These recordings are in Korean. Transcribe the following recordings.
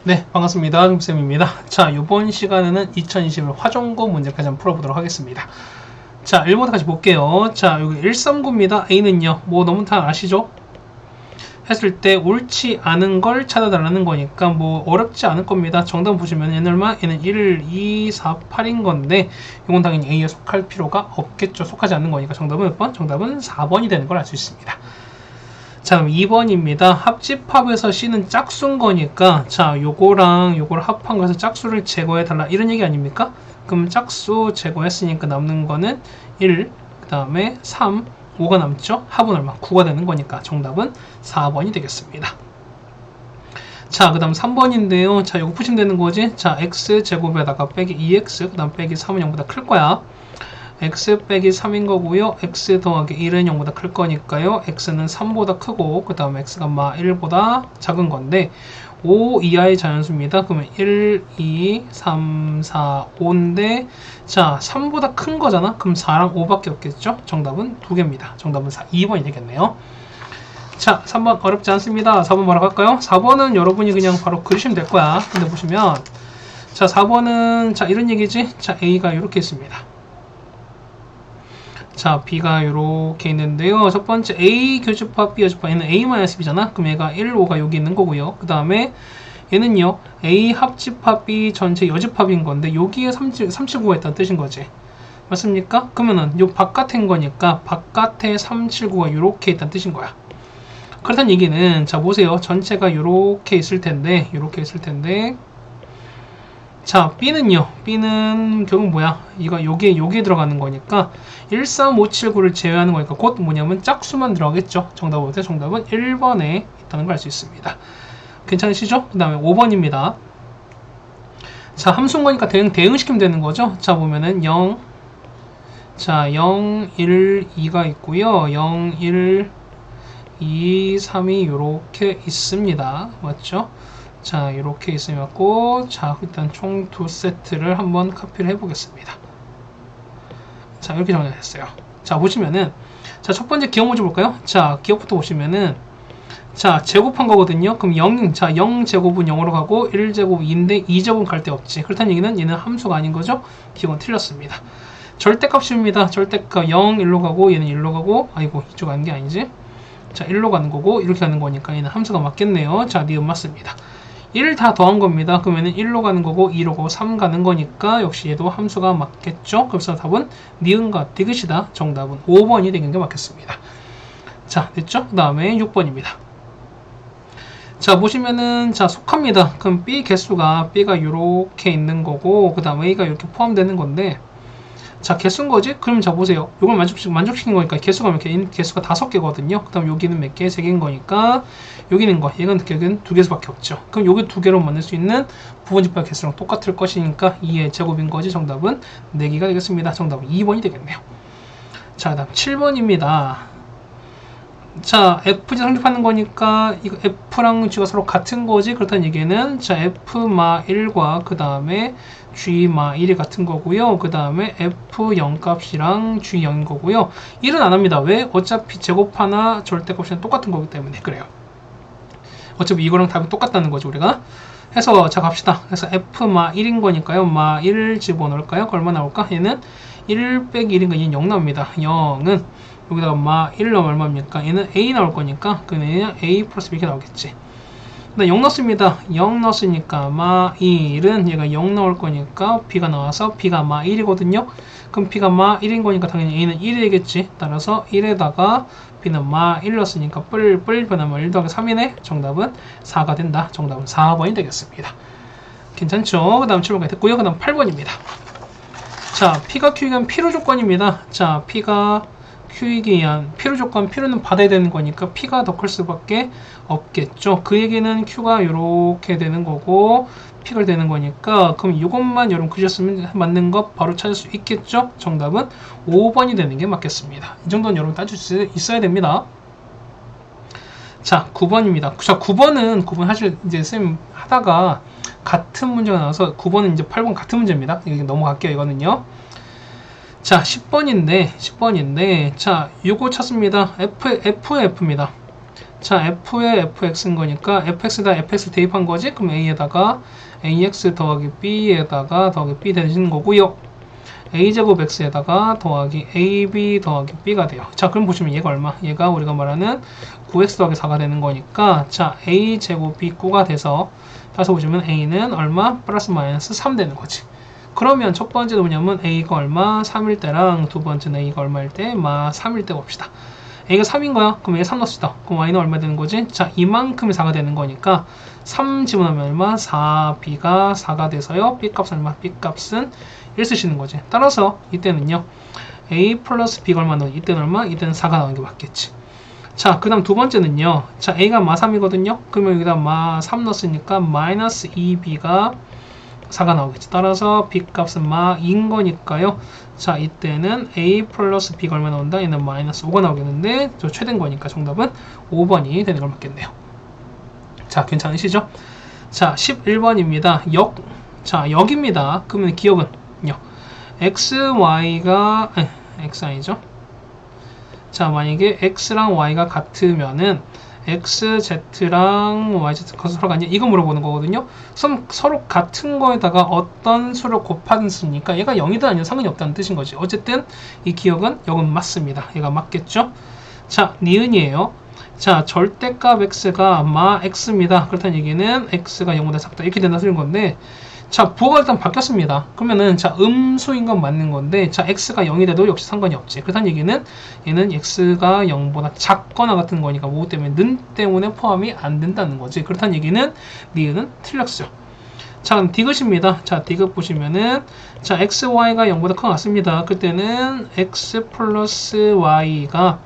네, 반갑습니다. 중쌤입니다. 자, 이번 시간에는 2021 화종고 문제까지 한번 풀어보도록 하겠습니다. 자, 1번부터 같이 볼게요. 자, 여기 139입니다. A는요, 뭐 너무 다 아시죠? 했을 때 옳지 않은 걸 찾아달라는 거니까 뭐 어렵지 않을 겁니다. 정답 보시면 얘는 얼마? 얘는 1, 2, 4, 8인 건데 이건 당연히 A에 속할 필요가 없겠죠. 속하지 않는 거니까 정답은 몇 번? 정답은 4번이 되는 걸 알 수 있습니다. 자, 그럼 2번입니다. 합집합에서 C는 짝수인 거니까 자, 요거랑 요걸 합한 거에서 짝수를 제거해 달라 이런 얘기 아닙니까? 그럼 짝수 제거했으니까 남는 거는 1, 그 다음에 3, 5가 남죠? 합은 얼마? 9가 되는 거니까 정답은 4번이 되겠습니다. 자, 그 다음 3번인데요. 자, 요거 푸시면 되는 거지? 자, x제곱에다가 빼기 2x, 그 다음 빼기 3은 0보다 클 거야. x 빼기 3인 거고요. x 더하기 1은 0보다 클 거니까요. x는 3보다 크고 그 다음 x가 1보다 작은 건데 5 이하의 자연수입니다. 그러면 1, 2, 3, 4, 5인데 자 3보다 큰 거잖아. 그럼 4랑 5밖에 없겠죠. 정답은 2개입니다. 정답은 2번이 되겠네요. 자 3번 어렵지 않습니다. 4번 바로 갈까요? 4번은 여러분이 그냥 바로 그리시면 될 거야. 근데 보시면 자 4번은 자 이런 얘기지. 자 A가 이렇게 있습니다. 자, B가 이렇게 있는데요. 첫 번째 A 교집합, B 교집합, 얘는 A-B잖아. 그럼 얘가 1, 5가 여기 있는 거고요. 그 다음에 얘는요, A 합집합, B 전체 여집합인 건데 여기에 379가 있다는 뜻인 거지. 맞습니까? 그러면은 요 바깥인 거니까 바깥에 379가 이렇게 있다는 뜻인 거야. 그렇다는 얘기는 자 보세요. 전체가 이렇게 있을 텐데 자, B는요. B는 결국 뭐야? 이거 여기에 들어가는 거니까 13579를 제외하는 거니까 곧 뭐냐면 짝수만 들어가겠죠. 정답은 어때? 정답은 1번에 있다는 걸 알 수 있습니다. 괜찮으시죠? 그 다음에 5번입니다. 자, 함수인 거니까 대응시키면 되는 거죠. 자, 보면은 0, 자, 0, 1, 2가 있고요. 0, 1, 2, 3이 이렇게 있습니다. 맞죠? 자, 이렇게 있으면고 자, 일단 총 2세트를 한번 카피를 해보겠습니다. 자, 이렇게 정리됐어요. 자, 보시면은 자, 첫 번째 기억 먼저 볼까요? 자, 기억부터 보시면은 자, 제곱한 거거든요. 그럼 0, 자, 0제곱은 0으로 가고 1제곱 2인데 2제곱은 갈 데 없지. 그렇다는 얘기는 얘는 함수가 아닌 거죠? 기억은 틀렸습니다. 절대값입니다. 절대값 0, 1로 가고 얘는 1로 가고 아이고, 이쪽 가는 게 아니지. 자, 1로 가는 거고 이렇게 가는 거니까 얘는 함수가 맞겠네요. 자, 니은 맞습니다. 1 다 더한 겁니다. 그러면은 1로 가는 거고 2로 가고 3 가는 거니까 역시 얘도 함수가 맞겠죠. 그래서 답은 니은과 디귿이다. 정답은 5번이 되는 게 맞겠습니다. 자, 됐죠? 그 다음에 6번입니다. 자, 보시면은 자, 속합니다. 그럼 B 개수가 B가 이렇게 있는 거고 그 다음 A가 이렇게 포함되는 건데 자, 개수인 거지? 그럼 자, 보세요. 이걸 만족시킨 거니까 개수가 몇 개? 개수가 5개거든요. 그 다음 여기는 몇 개? 3개인 거니까 여기는 거. 얘는 2개수밖에 없죠. 그럼 여기 2개로 만들 수 있는 부분집합 개수랑 똑같을 것이니까 2의 제곱인 거지. 정답은 4개가 되겠습니다. 정답은 2번이 되겠네요. 자, 그 다음 7번입니다. 자, FG 성립하는 거니까 이거 F랑 G가 서로 같은 거지. 그렇다는 얘기는 자, F마 1과 그 다음에 G마 1이 같은 거고요. 그 다음에 F0 값이랑 G0인 거고요. 1은 안 합니다. 왜? 어차피 제곱하나 절대값이랑 똑같은 거기 때문에 그래요. 어차피 이거랑 답이 똑같다는 거죠, 우리가. 해서 자, 갑시다. 그래서 F마 1인 거니까요. 마 1을 집어넣을까요? 얼마 나올까? 얘는 1 빼기 1인 거 얘는 0 나옵니다. 0은 여기다가 마 1 넣으면 얼마입니까? 얘는 A 나올 거니까 그냥 A 플러스 B 이렇게 나오겠지. 근데 0 넣습니다. 0 넣었으니까 마 1은 얘가 0 나올 거니까 B가 나와서 B가 마 1이거든요. 그럼 B가 마 1인 거니까 당연히 A는 1이 되겠지. 따라서 1에다가 B는 마 1 넣었으니까 뿔 변하면 1 더하기 3이네. 정답은 4가 된다. 정답은 4번이 되겠습니다. 괜찮죠? 그 다음 7번까지 됐고요. 그 다음 8번입니다. 자, P가 Q이기 위한 필요 조건입니다. 자, P가 Q이기 위한 필요 조건, 필요는 받아야 되는 거니까 P가 더 클 수밖에 없겠죠. 그 얘기는 Q가 이렇게 되는 거고 P가 되는 거니까 그럼 이것만 여러분 그리셨으면 맞는 거 바로 찾을 수 있겠죠. 정답은 5번이 되는 게 맞겠습니다. 이 정도는 여러분 따질 수 있어야 됩니다. 자, 9번입니다. 자, 9번은 사실 이제 쌤 하다가 같은 문제가 나와서 9번은 이제 8번 같은 문제입니다. 이게 넘어갈게요. 이거는요. 자, 10번인데 자, 요거 찾습니다. F입니다. 자, f에 fx인 거니까 fx에다 fx 대입한 거지? 그럼 a에다가 ax 더하기 b에다가 더하기 b 되는 거고요. a제곱 x에다가 더하기 ab 더하기 b가 돼요. 자, 그럼 보시면 얘가 얼마? 얘가 우리가 말하는 9x 더하기 4가 되는 거니까 자, a제곱이 9가 돼서 따서 보시면 a는 얼마? 플러스 마이너스 3 되는 거지. 그러면 첫 번째는 뭐냐면 a가 얼마? 3일 때랑 두 번째는 a가 얼마일 때? 3일 때 봅시다. a가 3인 거야. 그럼 a 3 넣읍시다. 그럼 y는 얼마 되는 거지? 자, 이만큼이 4가 되는 거니까 3 집어넣으면 얼마? 4b가 4가 돼서요. b값은 얼마? b값은 1 쓰시는 거지. 따라서 이때는요. a 플러스 b가 얼마 나오지? 이때는 얼마? 이때는 4가 나오는 게 맞겠지. 자, 그 다음 두 번째는요. 자, a가 마3이거든요. 그러면 여기다 마3 넣었으니까 마이너스 2b가 4가 나오겠지. 따라서 b 값은 마2인 거니까요. 자, 이때는 a 플러스 b가 얼마 나온다? 얘는 마이너스 5가 나오겠는데 저 최대인 거니까 정답은 5번이 되는 걸 맞겠네요. 자, 괜찮으시죠? 자, 11번입니다. 자, 역입니다. 그러면 기억은요. x, y가 x 아니죠? 자, 만약에 x랑 y가 같으면은 x, z랑 y, z 서로가 아니야. 이거 물어보는 거거든요. 서로 같은 거에다가 어떤 수를 곱하는수니까 얘가 0이든 아니든 상관이 없다는 뜻인 거지. 어쨌든 이 기억은 역은 맞습니다. 얘가 맞겠죠? 자, 니은이에요. 자, 절대값 x가 마 x입니다. 그렇다는 얘기는 x가 0보다 작다. 이렇게 된다 소린 건데 자, 부호가 일단 바뀌었습니다. 그러면은 자, 음수인 건 맞는 건데 자, x가 0이 돼도 역시 상관이 없지. 그렇다는 얘기는 얘는 x가 0보다 작거나 같은 거니까 뭐 때문에 는 때문에 포함이 안 된다는 거지. 그렇다는 얘기는 니은은 틀렸죠. 자, 그럼 디귿입니다. 자, 디귿 보시면은 자, x, y가 0보다 큰 것 같습니다. 그때는 x 플러스 y가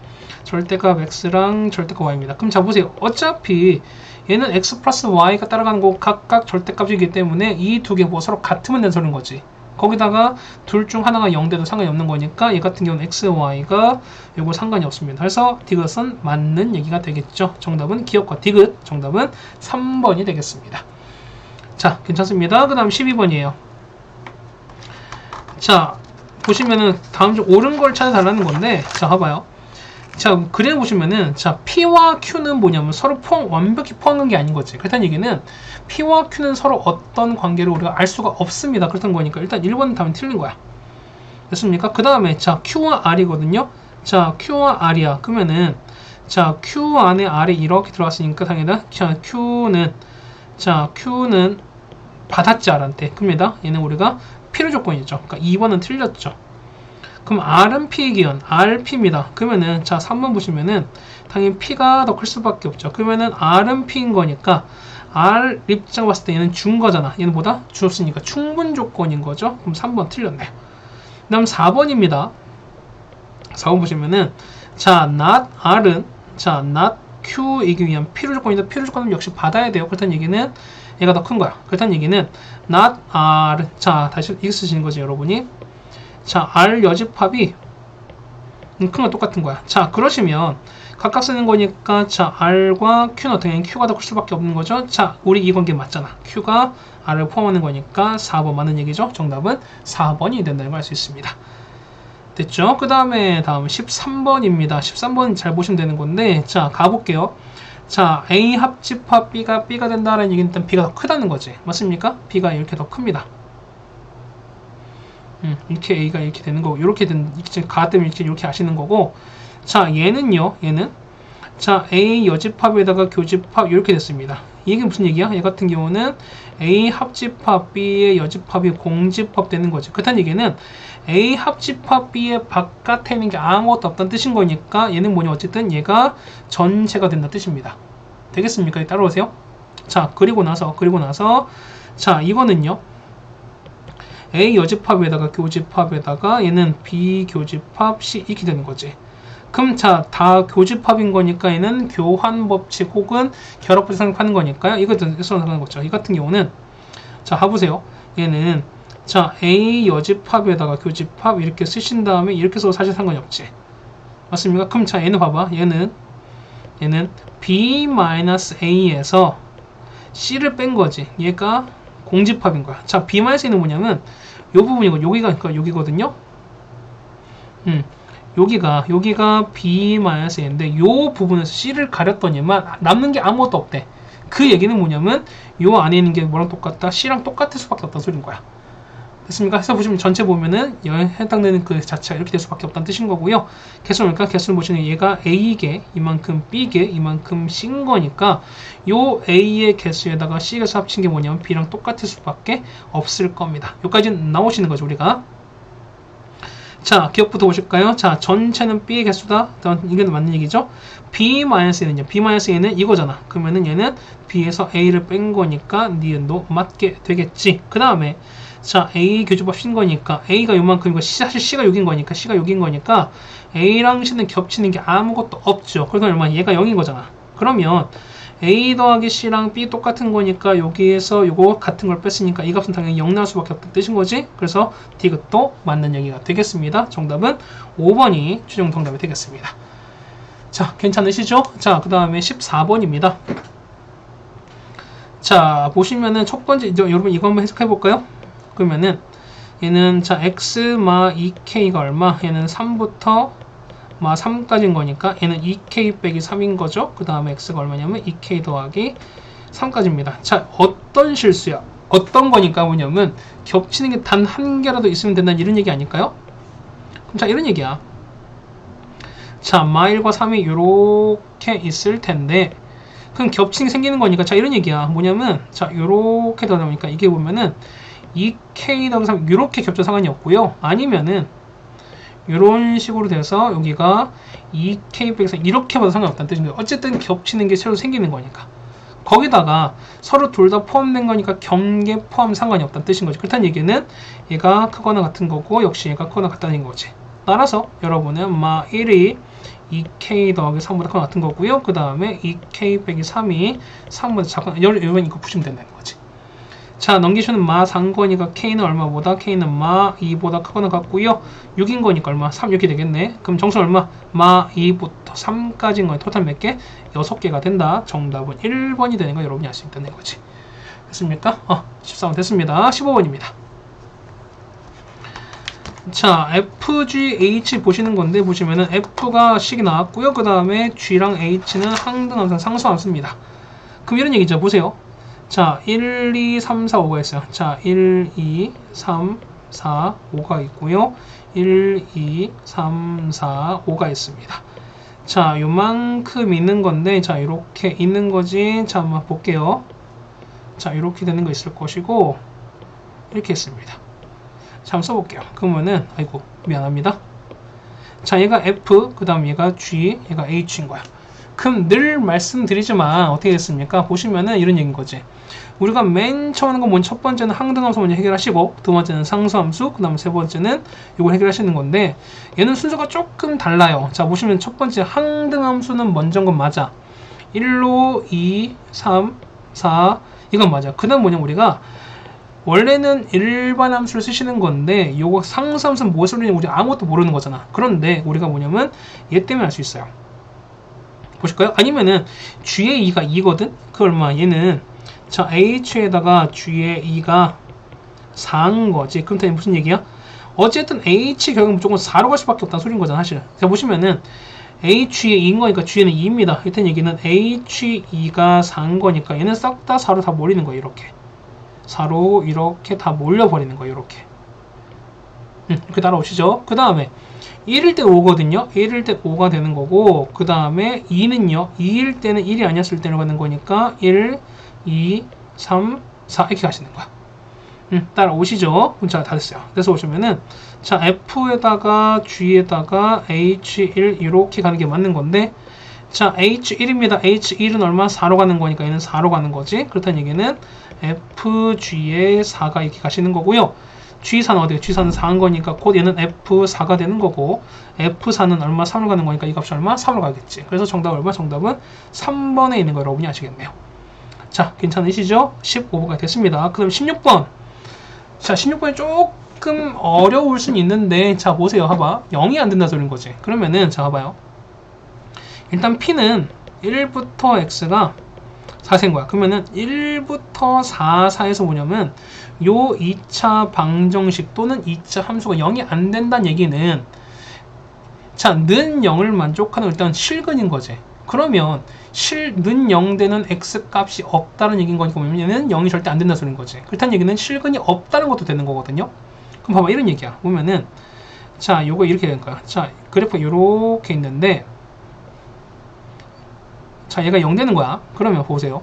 절대값 x랑 절대값 y입니다. 그럼 자, 보세요. 어차피 얘는 x 플러스 y가 따라가는 거 각각 절대값이기 때문에 이 두 개 뭐 서로 같으면 되는 소리인 거지. 거기다가 둘 중 하나가 0 돼도 상관이 없는 거니까 얘 같은 경우는 x, y가 요거 상관이 없습니다. 그래서 디귿은 맞는 얘기가 되겠죠. 정답은 기억과 디귿. 정답은 3번이 되겠습니다. 자, 괜찮습니다. 그 다음 12번이에요. 자, 보시면은 다음 중 옳은 걸 찾아달라는 건데 자, 봐봐요. 자, 그래 보시면은 자, P와 Q는 뭐냐면 서로 완벽히 포함한 게 아닌 거지. 그렇다는 얘기는 P와 Q는 서로 어떤 관계를 우리가 알 수가 없습니다. 그렇다는 거니까 일단 1번 답은 틀린 거야. 됐습니까? 그 다음에 자, Q와 R이거든요. 자, Q와 R이야. 그러면은 자, Q 안에 R이 이렇게 들어갔으니까 당연히 자, Q는 받았지 R한테. 그럽니다. 얘는 우리가 필요 조건이죠. 그러니까 2번은 틀렸죠. 그럼 R은 P이기원, RP입니다. 그러면은, 자, 3번 보시면은, 당연히 P가 더 클 수밖에 없죠. 그러면은, R은 P인 거니까, R 입장 봤을 때 얘는 준 거잖아. 얘는 보다 주었으니까 충분 조건인 거죠. 그럼 3번 틀렸네요. 그 다음 4번입니다. 4번 보시면은, 자, not R은, 자, not Q이기 위한 필요 조건인데, 필요 조건은 역시 받아야 돼요. 그렇다는 얘기는, 얘가 더 큰 거야. 그렇다는 얘기는, not R, 자, 다시 이거 쓰시는 거지, 여러분이. 자, R 여집합이 큰 건 똑같은 거야. 자, 그러시면 각각 쓰는 거니까 자, R과 Q는 당연히 Q가 더 클 수밖에 없는 거죠. 자, 우리 이 관계 맞잖아. Q가 R을 포함하는 거니까 4번 맞는 얘기죠. 정답은 4번이 된다는 걸 알 수 있습니다. 됐죠? 그 다음에 다음 13번입니다. 13번 잘 보시면 되는 건데 자, 가볼게요. 자, A 합집합 B가 된다는 얘기는 일단 B가 더 크다는 거지. 맞습니까? B가 이렇게 더 큽니다. 이렇게 A가 이렇게 되는 거고, 이렇게 가 때문에 이렇게 아시는 거고, 자, 얘는요, 자, A 여집합에다가 교집합, 이렇게 됐습니다. 이게 무슨 얘기야? 얘 같은 경우는 A 합집합 B의 여집합이 공집합 되는 거지. 그렇다는 얘기는 A 합집합 B의 바깥에 있는 게 아무것도 없다는 뜻인 거니까, 얘는 뭐냐, 어쨌든 얘가 전체가 된다는 뜻입니다. 되겠습니까? 따라오세요. 자, 그리고 나서, 자, 이거는요, A 여집합에다가 교집합에다가 얘는 B 교집합 C 이렇게 되는 거지. 그럼 자, 다 교집합인 거니까 얘는 교환 법칙 혹은 결합 법칙 생각하는 거니까요. 이것도 생각하는 거죠. 이 같은 경우는 자, 봐보세요. 얘는 자, A 여집합에다가 교집합 이렇게 쓰신 다음에 이렇게 써도 사실 상관이 없지. 맞습니까? 그럼 자, 얘는 봐봐. 얘는 B-A에서 C를 뺀 거지. 얘가 공집합인 거야. 자, B-A는 뭐냐면 요 부분이고 여기가 그러니까 여기거든요. 여기가 B-A인데 요 부분에서 C를 가렸더니만 남는 게 아무것도 없대. 그 얘기는 뭐냐면 요 안에 있는 게 뭐랑 똑같다? C랑 똑같을 수밖에 없다는 소린 거야. 됐습니까? 해서 보시면 전체 보면은 해당되는 그 자체가 이렇게 될 수밖에 없다는 뜻인 거고요. 개수니까 개수를 보시면 얘가 A개, 이만큼 B개, 이만큼 C인 거니까 요 A의 개수에다가 C 개수 합친 게 뭐냐면 B랑 똑같을 수밖에 없을 겁니다. 여기까지는 나오시는 거죠, 우리가. 자, 기억부터 보실까요? 자, 전체는 B의 개수다. 이게 맞는 얘기죠? B-A는요. B-A는 이거잖아. 그러면은 얘는 B에서 A를 뺀 거니까 니은도 맞게 되겠지. 그 다음에 자, A 교집합 신 거니까 A가 요만큼이고 사실 C가 6인 거니까 C가 6인 거니까 A랑 C는 겹치는 게 아무것도 없죠. 그러니까 얼마? 얘가 0인 거잖아. 그러면 A 더하기 C랑 B 똑같은 거니까 여기에서 요거 같은 걸 뺐으니까 이 값은 당연히 0 나올 수밖에 없다는 뜻인 거지. 그래서 디귿도 맞는 얘기가 되겠습니다. 정답은 5번이 최종 정답이 되겠습니다. 자, 괜찮으시죠? 자, 그 다음에 14번입니다. 자, 보시면은 첫 번째, 여러분 이거 한번 해석해 볼까요? 그러면은 얘는 자 x 마 2k가 얼마? 얘는 3부터 마 3까지인 거니까 얘는 2k 빼기 3인 거죠. 그 다음에 x가 얼마냐면 2k 더하기 3까지입니다. 자, 어떤 실수야? 어떤 거니까 뭐냐면 겹치는 게 단 한 개라도 있으면 된다는 이런 얘기 아닐까요? 그럼 자, 이런 얘기야. 자, 마 1과 3이 이렇게 있을 텐데 그럼 겹치는 게 생기는 거니까 자, 이런 얘기야. 뭐냐면 자, 이렇게 되다 보니까 이게 보면은 2k 더하기 3 이렇게 겹쳐 상관이 없고요. 아니면은 이런 식으로 돼서 여기가 2k 빼기 3 이렇게 봐도 상관없다는 뜻인데 어쨌든 겹치는 게 새로 생기는 거니까 거기다가 서로 둘 다 포함된 거니까 경계 포함 상관이 없다는 뜻인 거지. 그렇다는 얘기는 얘가 크거나 같은 거고 역시 얘가 크거나 같다는 거지. 따라서 여러분은 마 1이 2k 더하기 3보다 크거나 같은 거고요. 그 다음에 2k 빼기 3이 3보다 작거나 여러분 이거 보시면 된다는 거지. 자, 넘기시는 마 3 거니까 k는 얼마보다? k는 마 2보다 크거나 같고요. 6인 거니까 얼마? 3 이렇게 되겠네. 그럼 정수 얼마? 마 2부터 3까지인 거니 토탈 몇 개? 6개가 된다. 정답은 1번이 되는 거 여러분이 알 수 있다는 거지. 됐습니까? 14번 됐습니다. 15번입니다. 자, FGH 보시는 건데 보시면은 F가 식이 나왔고요. 그 다음에 G랑 H는 항등함수랑 상수함수입니다. 그럼 이런 얘기죠. 보세요. 자, 1, 2, 3, 4, 5가 있어요. 자, 1, 2, 3, 4, 5가 있고요. 1, 2, 3, 4, 5가 있습니다. 자, 요만큼 있는 건데, 자, 이렇게 있는 거지. 자, 한번 볼게요. 자, 이렇게 되는 거 있을 것이고, 이렇게 있습니다. 자, 한번 써볼게요. 그러면은, 아이고, 미안합니다. 자, 얘가 F, 그 다음 얘가 G, 얘가 H인 거야. 그럼 늘 말씀드리지만 어떻게 됐습니까? 보시면은 이런 얘기인 거지. 우리가 맨 처음 하는 건 먼저 첫 번째는 항등함수 먼저 해결하시고 두 번째는 상수함수, 그 다음 세 번째는 이걸 해결하시는 건데 얘는 순서가 조금 달라요. 자, 보시면 첫 번째 항등함수는 먼저인 건 맞아. 1로 2, 3, 4 이건 맞아. 그 다음 뭐냐면 우리가 원래는 일반 함수를 쓰시는 건데 요거 상수함수는 무엇을 쓰느냐 우리 아무것도 모르는 거잖아. 그런데 우리가 뭐냐면 얘 때문에 알 수 있어요. 보실까요? 아니면은 G의 2가 2거든? 그 얼마? 얘는 자 H에다가 G의 2가 4인 거지. 그럼 다 무슨 얘기야? 어쨌든 H 결국 무조건 4로 갈 수밖에 없다는 소리인 거잖아 사실. 자 보시면은 H의 2인 거니까 G는 2입니다. 일단 얘기는 H2가 4인 거니까 얘는 싹 다 4로 다 몰리는 거예요. 이렇게 4로 이렇게 다 몰려버리는 거예요. 이렇게 이렇게 따라오시죠. 그 다음에 1일 때 5거든요. 1일 때 5가 되는 거고 그 다음에 2는요. 2일 때는 1이 아니었을 때로 가는 거니까 1, 2, 3, 4 이렇게 가시는 거야. 따라오시죠. 자, 다 됐어요. 그래서 오시면은 자 F에다가 G에다가 H1 이렇게 가는 게 맞는 건데 자 H1입니다. H1은 얼마? 4로 가는 거니까 얘는 4로 가는 거지. 그렇다는 얘기는 FG에 4가 이렇게 가시는 거고요. G4는 어디에? G4는 4인 거니까 곧 얘는 F4가 되는 거고 F4는 얼마? 3으로 가는 거니까 이 값이 얼마? 3으로 가겠지. 그래서 정답 얼마? 정답은 3번에 있는 거 여러분이 아시겠네요. 자, 괜찮으시죠? 15번가 됐습니다. 그 다음 16번. 자, 16번이 조금 어려울 수는 있는데 자, 보세요. 봐봐. 0이 안 된다 소리인 거지. 그러면은 자, 봐봐요. 일단 P는 1부터 X가 4세인 거야. 그러면은 1부터 4, 4에서 뭐냐면 요 2차 방정식 또는 2차 함수가 0이 안 된다는 얘기는 자, 는 0을 만족하는 일단 실근인 거지. 그러면 는 0 되는 x 값이 없다는 얘기인 거니까 뭐냐면 얘는 0이 절대 안 된다는 소리인 거지. 그렇다는 얘기는 실근이 없다는 것도 되는 거거든요. 그럼 봐봐, 이런 얘기야. 보면은 자, 요거 이렇게 되는 거야. 자, 그래프가 요렇게 있는데 자, 얘가 0 되는 거야. 그러면 보세요.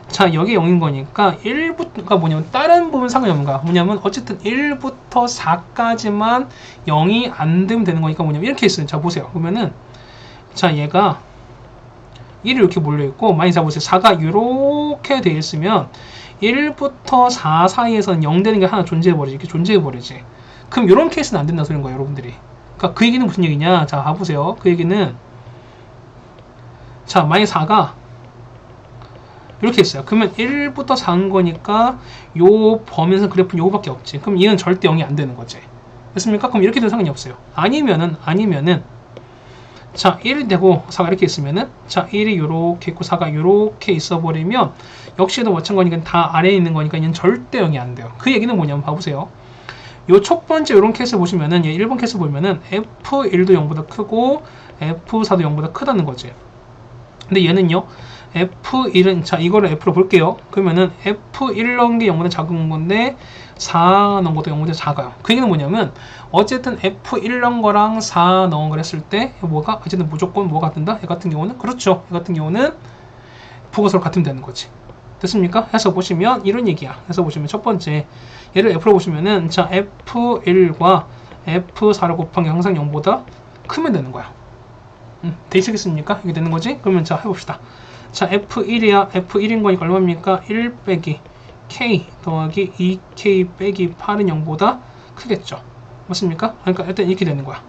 자, 여기 0인 거니까 1부터가 뭐냐면 다른 부분 상관이 없는 거야. 뭐냐면 어쨌든 1부터 4까지만 0이 안 되면 되는 거니까 뭐냐면 이렇게 있어요. 자, 보세요. 보면은 자, 얘가 1이 이렇게 몰려있고 많이 잡으세요. 4가 이렇게 돼 있으면 1부터 4 사이에서는 0 되는 게 하나 존재해버리지. 이렇게 존재해버리지. 그럼 이런 케이스는 안 된다는 소리인 거예요, 여러분들이. 그러니까 그 얘기는 무슨 얘기냐? 자, 봐보세요. 그 얘기는 자, 만약 4가 이렇게 있어요. 그러면 1부터 4인 거니까 요 범위에서 그래프는 요거밖에 없지. 그럼 얘는 절대 0이 안 되는 거지. 됐습니까? 그럼 이렇게 돼도 상관이 없어요. 아니면은 자, 1이 되고 4가 이렇게 있으면은 자, 1이 요렇게 있고 4가 요렇게 있어 버리면 역시도 마찬가지니까 다 아래에 있는 거니까 얘는 절대 0이 안 돼요. 그 얘기는 뭐냐면 봐보세요. 요 첫 번째 요런 케이스 보시면은 얘 1번 케이스 보면은 F1도 0보다 크고 F4도 0보다 크다는 거지. 근데 얘는요. F1은 자, 이거를 F로 볼게요. 그러면은 F1 넣은 게 0보다 작은 건데 4 넣은 것도 0보다 작아요. 그 얘기는 뭐냐면 어쨌든 F1 넣은 거랑 4 넣은 걸 했을 때 뭐가 어쨌든 무조건 뭐가 된다? 얘 같은 경우는 그렇죠. 얘 같은 경우는 부가 서로 같으면 되는 거지. 됐습니까? 해서 보시면 이런 얘기야. 해서 보시면 첫 번째 얘를 F로 보시면은 자, F1과 F4를 곱한 게 항상 0보다 크면 되는 거야. 되시겠습니까? 이게 되는 거지? 그러면 자, 해봅시다. 자, F1이야. F1인 거니까 얼마입니까? 1 빼기 K 더하기 2K 빼기 8은 0보다 크겠죠. 맞습니까? 그러니까 일단 이렇게 되는 거야.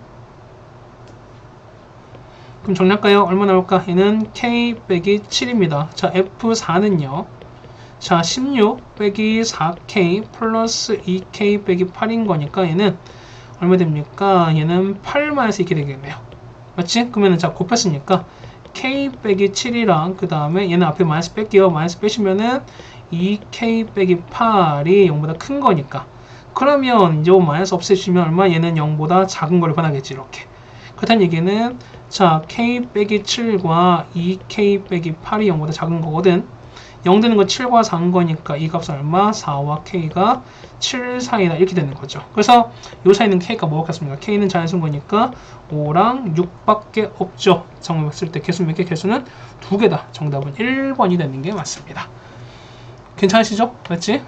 그럼 정리할까요? 얼마 나올까? 얘는 K 빼기 7입니다. 자, F4는요. 자, 16 빼기 4K 플러스 2K 빼기 8인 거니까 얘는 얼마 됩니까? 얘는 8마이너스 이렇게 되겠네요. 맞지? 그러면은 자, 곱했으니까 K 빼기 7이랑 그 다음에 얘는 앞에 마이너스 뺄게요. 마이너스 빼시면은 2K 빼기 8이 0보다 큰 거니까 그러면 요 마이너스 없애주시면 얼마? 얘는 0보다 작은 걸로 변하겠지. 이렇게. 그렇다는 얘기는 자, K 빼기 7과 2K 빼기 8이 0보다 작은 거거든. 0 되는 건 7과 4인 거니까 이 값은 얼마? 4와 K가 7 사이다. 이렇게 되는 거죠. 그래서 요 사이는 K가 뭐겠습니까? K는 자연수인 거니까 5랑 6밖에 없죠. 정말 봤을 때 개수 몇 개? 개수는 2개다. 정답은 1번이 되는 게 맞습니다. 괜찮으시죠? 맞지?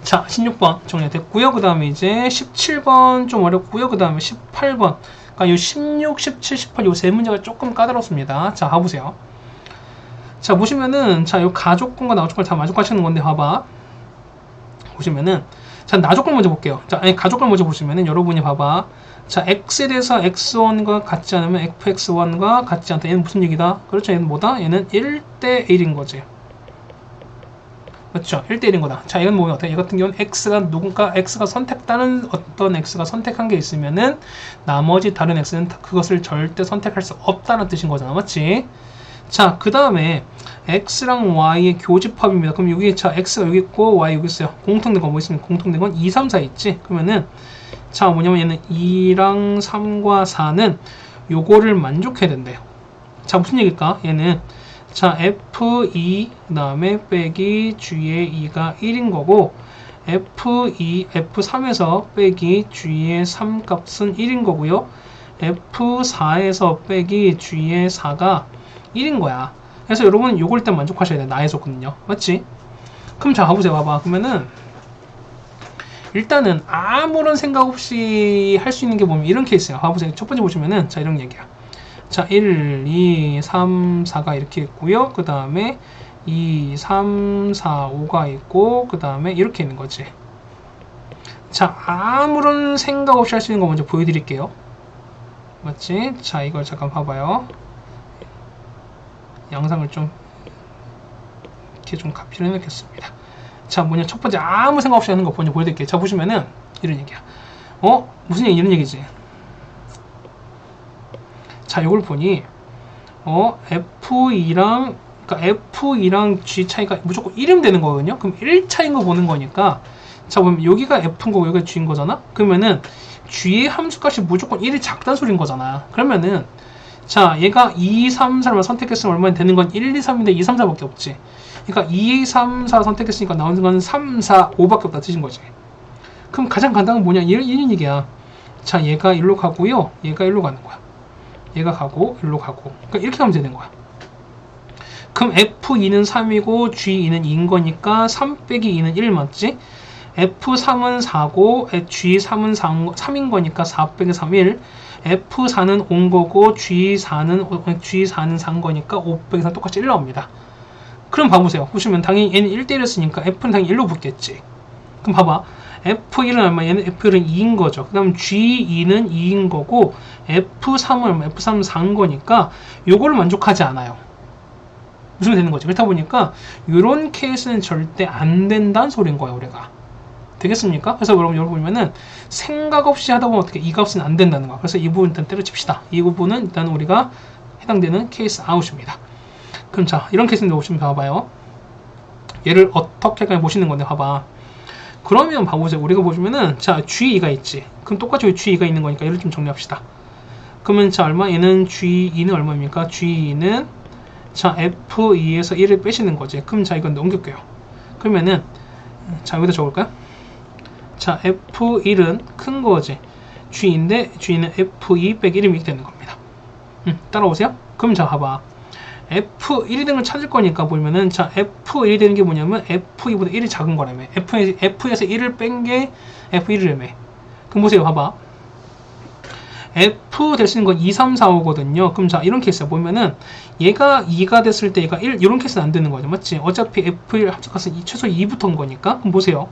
자, 16번 정리가 됐고요. 그 다음에 이제 17번 좀 어렵고요. 그 다음에 18번. 그러니까 요 16, 17, 18 요 세 문제가 조금 까다롭습니다. 자, 가보세요. 자, 보시면은 자, 요 가족권과 나조건을 다 만족하시는 건데 봐봐. 보시면은 자, 나조건 먼저 볼게요. 자, 아니 가족권 먼저 보시면은 여러분이 봐봐. 자, x에 대해서 x1과 같지 않으면 fx1과 같지 않다. 얘는 무슨 얘기다? 그렇죠. 얘는 뭐다? 얘는 1대 1인 거지. 맞죠? 1대 1인 거다. 자, 이건 뭐야? 얘 같은 경우는 x가 선택다는 어떤 x가 선택한 게 있으면은 나머지 다른 x는 그것을 절대 선택할 수 없다는 뜻인 거잖아. 맞지? 자, 그 다음에 x랑 y의 교집합입니다. 그럼 여기 자, x가 여기 있고 y 여기 있어요. 공통된 거 뭐 있으면 공통된 건 2, 3, 4 있지? 그러면은 자, 뭐냐면 얘는 2랑 3과 4는 요거를 만족해야 된대요. 자, 무슨 얘기일까? 얘는 자, f2 그 다음에 빼기 g의 2가 1인 거고 f2, f3에서 빼기 g의 3 값은 1인 거고요. f4에서 빼기 g의 4가 1인 거야. 그래서 여러분 요걸 일단 만족하셔야 돼. 나의 조건은요. 맞지? 그럼 자, 가보세요. 봐봐. 그러면은 일단은 아무런 생각 없이 할 수 있는 게 보면 이런 케이스야. 봐보세요. 첫 번째 보시면은 자, 이런 얘기야. 자, 1, 2, 3, 4가 이렇게 있고요. 그 다음에 2, 3, 4, 5가 있고 그 다음에 이렇게 있는 거지. 자, 아무런 생각 없이 할 수 있는 거 먼저 보여드릴게요. 맞지? 자, 이걸 잠깐 봐봐요. 영상을 좀 이렇게 좀 카피를 해놓겠습니다. 자, 뭐냐, 첫 번째 아무 생각 없이 하는 거 먼저 보여드릴게요. 자, 보시면은 이런 얘기야. 무슨 얘기? 이런 얘기지. 자, 요걸 보니 F2랑 그러니까 F2랑 G 차이가 무조건 1이면 되는 거거든요. 그럼 1 차이인 거 보는 거니까 자, 보면 여기가 F인 거고 여기가 G인 거잖아. 그러면은 G의 함수값이 무조건 1이 작다는 소린 거잖아. 그러면은 자, 얘가 2, 3, 4를 선택했으면 얼마나 되는 건 1, 2, 3인데 2, 3, 4밖에 없지. 그러니까 2, 3, 4 선택했으니까 나오는 건 3, 4, 5밖에 없다 뜻인 거지. 그럼 가장 간단한 건 뭐냐? 이런 얘기야. 자, 얘가 일로 가고요. 얘가 일로 가는 거야. 얘가 가고 일로 가고. 그러니까 이렇게 하면 되는 거야. 그럼 F2는 3이고 G2는 2인 거니까 3 빼기 2는 1 맞지? F3은 4고 G3은 3인 거니까 4 빼기 3, 1. F4는 5인 거고 G4는 4인 거니까 5 빼기 3 똑같이 1 나옵니다. 그럼 봐보세요. 보시면 당연히 얘는 1대1였으니까 F는 당연히 1로 붙겠지. 그럼 봐봐. F1은 얼마? 얘는 F1은 2인 거죠. 그 다음 G2는 2인 거고 F3은 얼마? F3은 4인 거니까 요거를 만족하지 않아요. 무슨 되는 거죠. 그렇다 보니까 이런 케이스는 절대 안 된다는 소리인 거예요. 우리가. 되겠습니까? 그래서 여러분 보면은 생각 없이 하다 보면 어떻게 이 값은 안 된다는 거야. 그래서 이 부분 일단 때려칩시다. 이 부분은 일단 우리가 해당되는 케이스 아웃입니다. 그럼 자, 이런 케이스인데 보시면 봐봐요. 얘를 어떻게 할까 보시는 건데 봐봐. 그러면 봐보세요. 우리가 보시면은 자, G2가 있지. 그럼 똑같이 G2가 있는 거니까 얘를 좀 정리합시다. 그러면 자, 얼마? 얘는 G2는 얼마입니까? G2는 자, F2에서 1을 빼시는 거지. 그럼 자, 이건 넘길게요. 그러면은 자, 여기다 적을까요? 자, F1은 큰 거지. G인데 G는 F2 빼기 1이 이렇게 되는 겁니다. 따라오세요. 그럼 자, 봐봐. F1이 되는 걸 찾을 거니까 보면은 자, F1이 되는 게 뭐냐면 F2보다 1이 작은 거라며. F에서 1을 뺀 게 F1이라며. 그럼 보세요. 봐봐. F 될 수 있는 건 2, 3, 4, 5거든요. 그럼 자, 이런 케이스야. 보면은 얘가 2가 됐을 때 얘가 1, 이런 케이스는 안 되는 거죠. 맞지? 어차피 F1 합작값은 최소 2부터인 거니까. 그럼 보세요.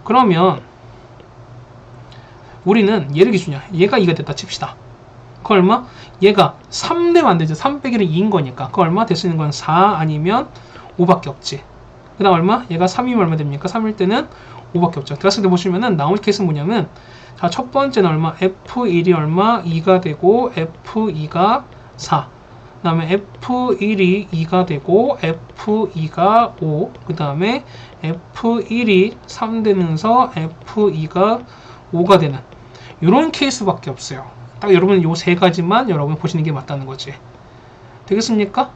그러면 우리는 얘를 기준이야. 얘가 2가 됐다 칩시다. 그 얼마? 얘가 3 되면 안 되죠. 3 빼기는 2인 거니까. 그 얼마? 될 수 있는 건 4 아니면 5밖에 없지. 그 다음 얼마? 얘가 3이면 얼마 됩니까? 3일 때는 5밖에 없죠. 들어갔을 때 보시면은 나온 케이스는 뭐냐면 자, 첫 번째는 얼마? F1이 얼마? 2가 되고 F2가 4. 그 다음에 F1이 2가 되고 F2가 5. 그 다음에 F1이 3 되면서 F2가 5가 되는 이런 케이스밖에 없어요. 딱 여러분 요 세 가지만 여러분 보시는 게 맞다는 거지. 되겠습니까?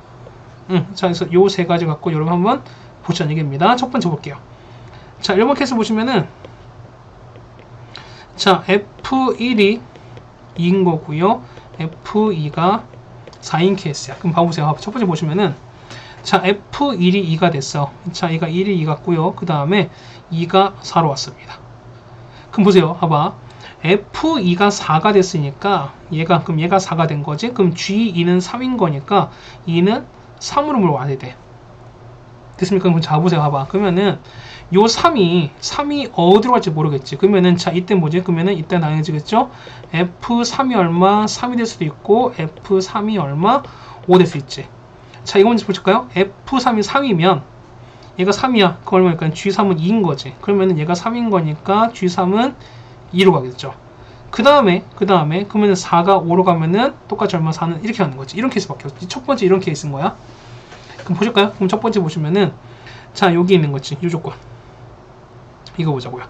자, 그래서 요 세 가지 갖고 여러분 한번 보자는 얘기입니다. 첫 번째 볼게요. 자, 1번 케이스 보시면은 자, F1이 2인 거고요. F2가 4인 케이스야. 그럼 봐보세요. 첫 번째 보시면은 자, F1이 2가 됐어. 자, 얘가 1이 2 같고요. 그 다음에 2가 4로 왔습니다. 그럼 보세요. 봐봐. F2가 4가 됐으니까 그럼 얘가 4가 된 거지. 그럼 G2는 3인 거니까 2는 3으로 물어와야 돼. 됐습니까? 그럼 자, 보세요. 봐봐. 그러면은 요 3이 어디로 갈지 모르겠지. 그러면은 자, 이때 뭐지? 그러면은 이때 나눠지겠죠? F3이 얼마? 3이 될 수도 있고 F3이 얼마? 5 될 수 있지. 자, 이거 먼저 보실까요? F3이 3이면 얘가 3이야. 그거 얼마니까 G3은 2인 거지. 그러면은 얘가 3인 거니까 G3은 2로 가겠죠. 그 다음에 그러면은 4가 5로 가면은 똑같이 얼마? 4는 이렇게 가는 거지. 이런 케이스밖에 없지. 첫 번째 이런 케이스인 거야. 그럼 보실까요? 그럼 첫 번째 보시면은 자, 여기 있는 거지. 이 조건. 이거 보자고요.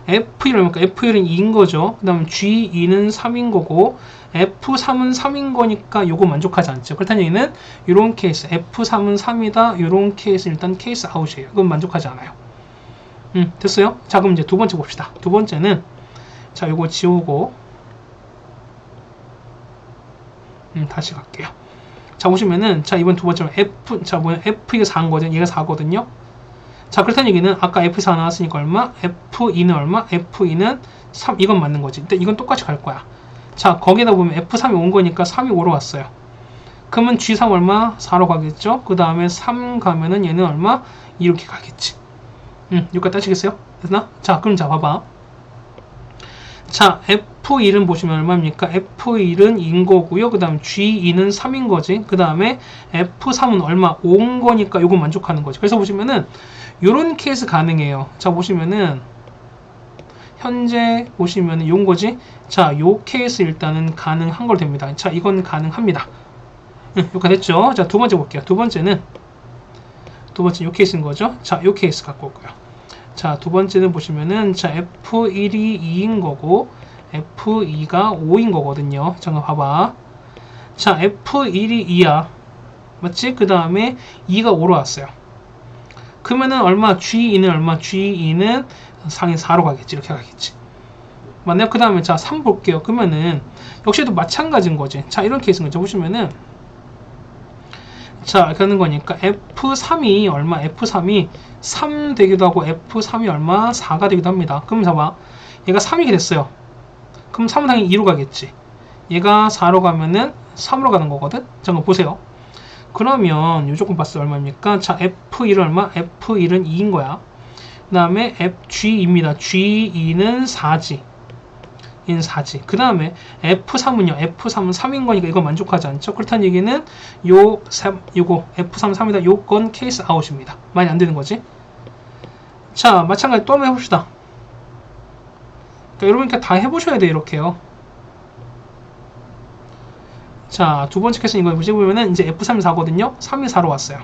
F1은 얼마니까? F1은 2인 거죠. 그 다음 G2는 3인 거고 F3은 3인 거니까 요거 만족하지 않죠. 그렇다는 얘기는 이런 케이스 F3은 3이다. 이런 케이스 일단 케이스 아웃이에요. 그건 만족하지 않아요. 됐어요? 자, 그럼 이제 두 번째 봅시다. 두 번째는 자, 요거 지우고 다시 갈게요. 자, 보시면은 자, 이번 두 번째로 F2가 4인 거죠. 얘가 4거든요. 자, 그렇다는 얘기는 아까 F4 나왔으니까 얼마? F2는 얼마? F2는 3. 이건 맞는 거지. 근데 이건 똑같이 갈 거야. 자, 거기다 보면 F3이 온 거니까 3이 5로 왔어요. 그러면 G3 얼마? 4로 가겠죠? 그 다음에 3 가면은 얘는 얼마? 이렇게 가겠지. 여기까지 따시겠어요? 됐나? 자, 그럼 자, 봐봐. 자, F1은 보시면 얼마입니까? F1은 2인 거고요. 그 다음 G2는 3인 거지. 그 다음에 F3은 얼마? 5인 거니까 요거 만족하는 거지. 그래서 보시면은 요런 케이스 가능해요. 자, 보시면은 현재 보시면은 요런 거지. 자, 요 케이스 일단은 가능한 걸 됩니다. 자, 이건 가능합니다. 여기까지 됐죠? 자, 두 번째 볼게요. 두 번째 요 케이스인 거죠. 자, 요 케이스 갖고 올게요. 자, 두 번째는 보시면은 자, F1이 2인 거고 F2가 5인 거거든요. 잠깐 봐봐. 자, F1이 2야. 맞지? 그 다음에 2가 5로 왔어요. 그러면은 얼마? G2는 얼마? G2는 상위 4로 가겠지. 이렇게 가겠지. 맞나요? 그 다음에 자, 3 볼게요. 그러면은 역시도 마찬가지인 거지. 자, 이런 케이스인 거죠. 보시면은 자, 이렇게 하는 거니까 F3이 얼마? F3이 3 되기도 하고 F3이 얼마? 4가 되기도 합니다. 그럼 봐봐. 얘가 3이 됐어요. 그럼 3은 당연히 2로 가겠지. 얘가 4로 가면은 3으로 가는 거거든? 잠깐 보세요. 그러면 요 조건 봤을 때 얼마입니까? 자, F1은 얼마? F1은 2인 거야. 그 다음에 G2입니다. G2는 4지. 인 4지. 그 다음에 F3은요. F3은 3인 거니까 이거 만족하지 않죠? 그렇다는 얘기는 요거 F3, 3이다. 요건 케이스 아웃입니다. 많이 안 되는 거지. 자, 마찬가지 또 한번 해봅시다. 그러니까 여러분 다 해보셔야 돼요. 이렇게요. 자, 두 번째 케이스는 이거 보시면은 이제 F3이 4거든요. 3이 4로 왔어요.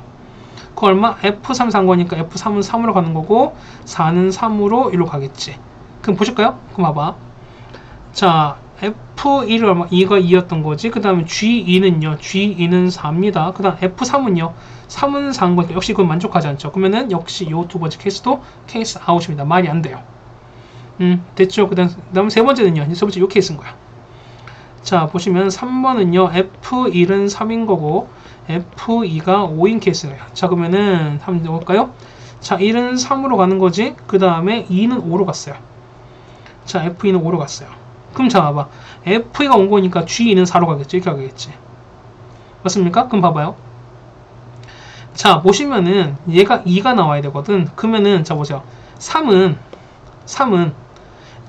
그 얼마? F3 산 거니까 F3은 3으로 가는 거고 4는 3으로 1로 가겠지. 그럼 보실까요? 그럼 봐봐. 자, F1은 얼마? 2가 2였던 거지. 그 다음에 G2는요. G2는 4입니다. 그 다음 F3은요. 3은 4인 거니까 역시 그건 만족하지 않죠. 그러면은 역시 이 두 번째 케이스도 케이스 아웃입니다. 말이 안 돼요. 됐죠. 그 다음 세 번째는요. 세 번째 이 케이스인 거야. 자, 보시면 3번은요. F1은 3인 거고 F2가 5인 케이스예요. 자, 그러면은 한번 볼까요? 자, 1은 3으로 가는 거지. 그 다음에 2는 5로 갔어요. 자, F2는 5로 갔어요. 그럼 자, 봐봐. F2가 온 거니까 G2는 4로 가겠지. 이렇게 가겠지. 맞습니까? 그럼 봐봐요. 자, 보시면은 얘가 2가 나와야 되거든. 그러면은 자, 보세요. 3은